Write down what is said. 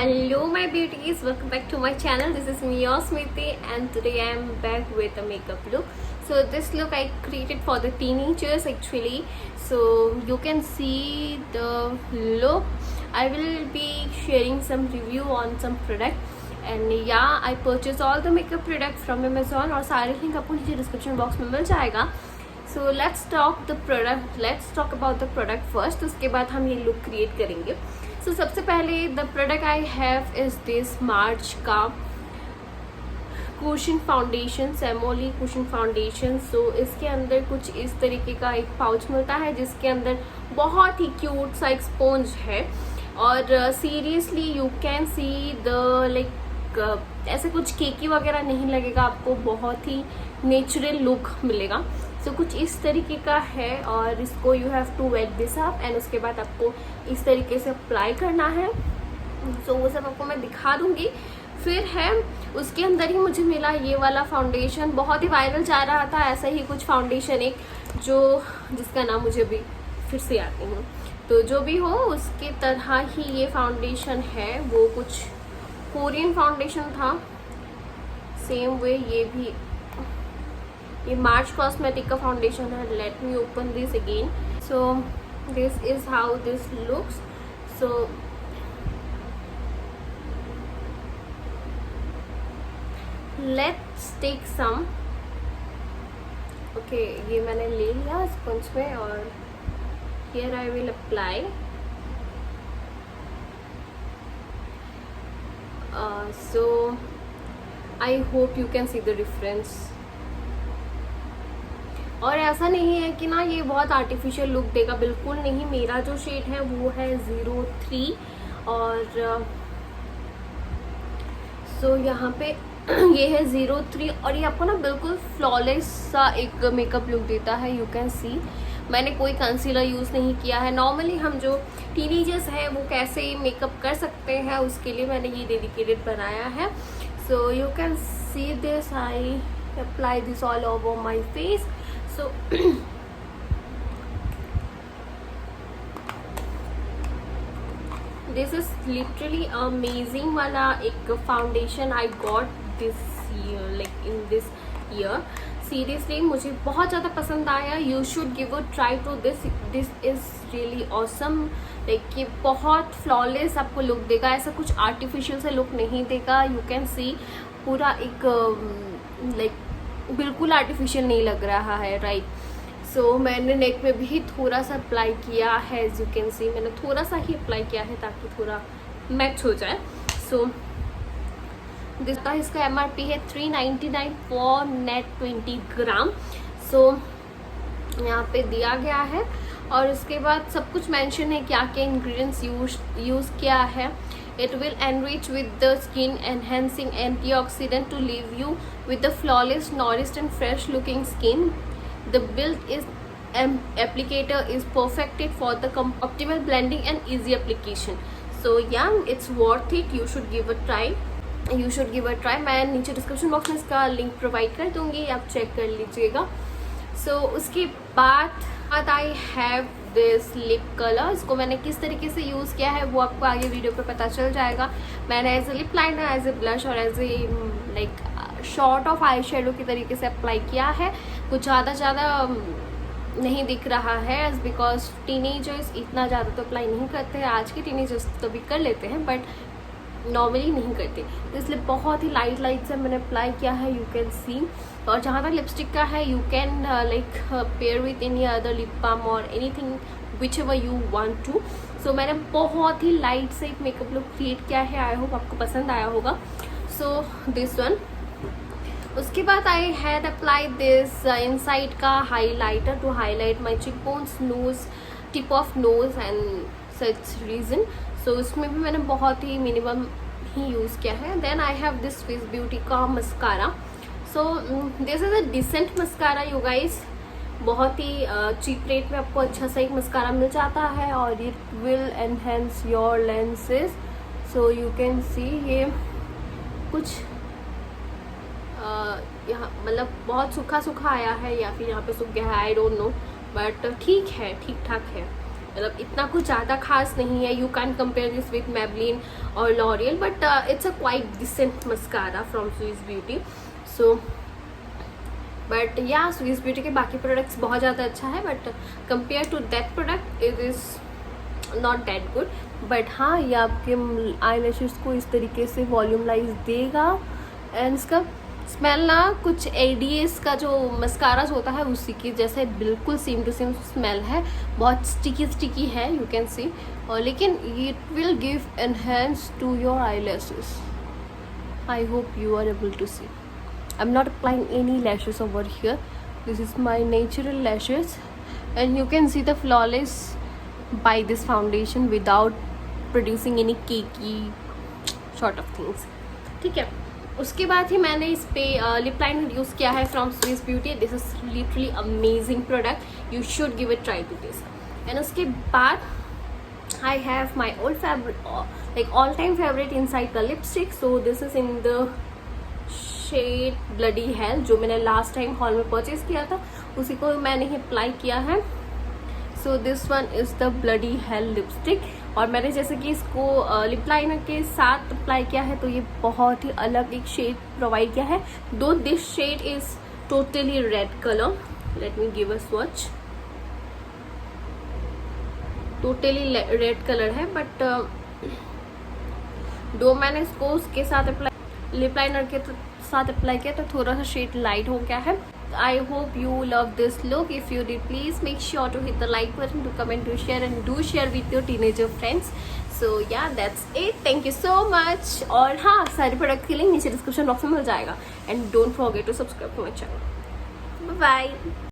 Hello my beauties, welcome back to my channel. This is me your Smriti and today I am back with a makeup look. So this look I created for the teenagers actually. So you can see the look. I will be sharing some review on some product and yeah, I purchased all the makeup product from Amazon और सारे link आपको नीचे description box में मिल जाएगा. So let's talk about the product first. उसके बाद हम ये look create करेंगे. So सबसे पहले the product I have is this March का कुशन फाउंडेशन, सेमोली कुशन फाउंडेशन. सो इसके अंदर कुछ इस तरीके का एक पाउच मिलता है जिसके अंदर बहुत ही क्यूट सा एक स्पॉन्ज है और seriously you can see the like ऐसे कुछ केकी वगैरह नहीं लगेगा आपको, बहुत ही नेचुरल लुक मिलेगा. सो कुछ इस तरीके का है और इसको you have to wait this up and उसके बाद आपको इस तरीके से अप्लाई करना है. सो वो सब आपको मैं दिखा दूंगी. फिर है उसके अंदर ही मुझे मिला ये वाला फाउंडेशन, बहुत ही वायरल जा रहा था ऐसा ही कुछ फाउंडेशन एक जिसका नाम मुझे भी फिर से याद नहीं हूँ. तो जो भी हो उसके तरह ही ये फाउंडेशन है, वो कुछ कोरियन फाउंडेशन था. सेम वे ये मार्च कॉस्मेटिक का फाउंडेशन है. Let me open this again. So this is how this looks. So let's take some. Okay, ये मैंने ले लिया स्पंज में और here I will apply. So I hope you can see the difference. और ऐसा नहीं है कि ना ये बहुत आर्टिफिशियल लुक देगा, बिल्कुल नहीं. मेरा जो शेड है वो है 03 और सो यहाँ पे ये है 03 और ये आपको ना बिल्कुल फ्लॉलेस सा एक मेकअप लुक देता है. यू कैन सी मैंने कोई कंसीलर यूज़ नहीं किया है. नॉर्मली हम जो टीनेजर्स हैं वो कैसे मेकअप कर सकते हैं उसके लिए मैंने ये डेडिकेटेड बनाया है. So you can see this. I apply this all over my face. So this is literally amazing वाला एक foundation I got this year, like in this year. Seriously मुझे बहुत ज़्यादा पसंद आया. You should give a try to this. This is really awesome. like ये बहुत flawless आपको लुक देगा, ऐसा कुछ आर्टिफिशियल से लुक नहीं देगा. You can see पूरा एक like बिल्कुल आर्टिफिशियल नहीं लग रहा है, राइट. सो मैंने नेक में भी थोड़ा सा अप्लाई किया है. एज यू कैन सी मैंने थोड़ा सा ही अप्लाई किया है ताकि थोड़ा मैच हो जाए. सो इसका MRP है 399 फॉर नेट 20 ग्राम. सो यहाँ पे दिया गया है और उसके बाद सब कुछ मेंशन है क्या क्या इंग्रेडिएंट्स यूज़ किया है. It will enrich with the skin, enhancing antioxidant to leave you with a flawless, nourished and fresh looking skin. The built-in applicator is perfected for the optimal blending and easy application. So yeah, it's worth it. You should give a try. मैं नीचे description box में इसका link provide कर दूंगी, आप check कर लीजिएगा. सो उसके बाद आई हैव दिस लिप कलर. इसको मैंने किस तरीके से यूज़ किया है वो आपको आगे वीडियो पे पता चल जाएगा. मैंने as a lip liner, as a blush और as a like sort of eye shadow की तरीके से अप्लाई किया है. कुछ ज़्यादा नहीं दिख रहा है एज बिकॉज टीनेजर्स इतना ज़्यादा तो अप्लाई नहीं करते हैं. आज के टीनेजर्स तो भी कर लेते हैं बट नॉर्मली नहीं करते, तो इसलिए बहुत ही लाइट से मैंने अप्लाई किया है. You can see. और जहाँ तक लिपस्टिक का है you can like pair with any other lip balm और anything which ever you want to. So मैंने बहुत ही लाइट से एक मेकअप लुक क्रिएट किया है. आई होप आपको पसंद आया होगा. So this one. उसके बाद I had apply this Insight का highlighter to highlight my cheek bones, nose, tip of nose and such region. So उसमें भी मैंने बहुत ही मिनिमम ही यूज़ किया है. Then I have this Swiss Beauty का mascara. So this is a decent mascara you guys. बहुत ही cheap rate में आपको अच्छा सा एक मस्कारा मिल जाता है और it will enhance your lenses. So you can सी ये कुछ यहाँ मतलब बहुत सूखा आया है या फिर यहाँ पे सूख गया है, आई डोंट नो, बट ठीक ठाक है. मतलब इतना कुछ ज़्यादा खास नहीं है. You can compare this with Maybelline और L'Oreal, but it's a quite decent mascara from Swiss Beauty. So but yeah Swiss Beauty के बाकी प्रोडक्ट्स बहुत ज़्यादा अच्छा है, but compare to that product it is not that good. But हाँ, ये आपके आई लैशेस को इस तरीके से वॉल्यूमलाइज देगा. एंड इसका स्मेल ना कुछ ADS का जो मस्काराज होता है उसी की जैसे बिल्कुल सेम टू सेम स्मेल है. बहुत स्टिकी है, यू कैन सी. लेकिन it will give enhance to your eye lashes. I hope you are able to see. I'm not applying any lashes over here. This is my natural lashes, and you can see the flawless by this foundation without producing any cakey sort of things. ठीक है. उसके बाद ही मैंने इस पे lip liner use किया है from Swiss Beauty. This is literally amazing product. You should give it try to this. And उसके बाद I have my old favorite, like all time favorite inside the lipstick. So this is in the shade Bloody Hell, जो मैंने last time hall में purchase किया था, उसी को मैंने ही अप्लाई किया है. सो this one is the Bloody Hell lipstick. और मैंने जैसे कि इसको लिप लाइनर के साथ अप्लाई किया है, तो ये बहुत ही अलग एक शेड प्रोवाइड किया है. Though this shade is totally red colour. Let me give a swatch. Totally red colour है, बट दो मैंने इसको उसके साथ अप्लाई लिप लाइनर के साथ अप्लाई किया तो थोड़ा सा शेड लाइट हो गया है. I hope you love this look. If you did please make sure to hit the like button, to comment, to share and do share with your teenager friends. So yeah that's it. Thank you so much. और हाँ, सारे product के link नीचे description box में मिल जाएगा. And don't forget to subscribe to my channel. Bye.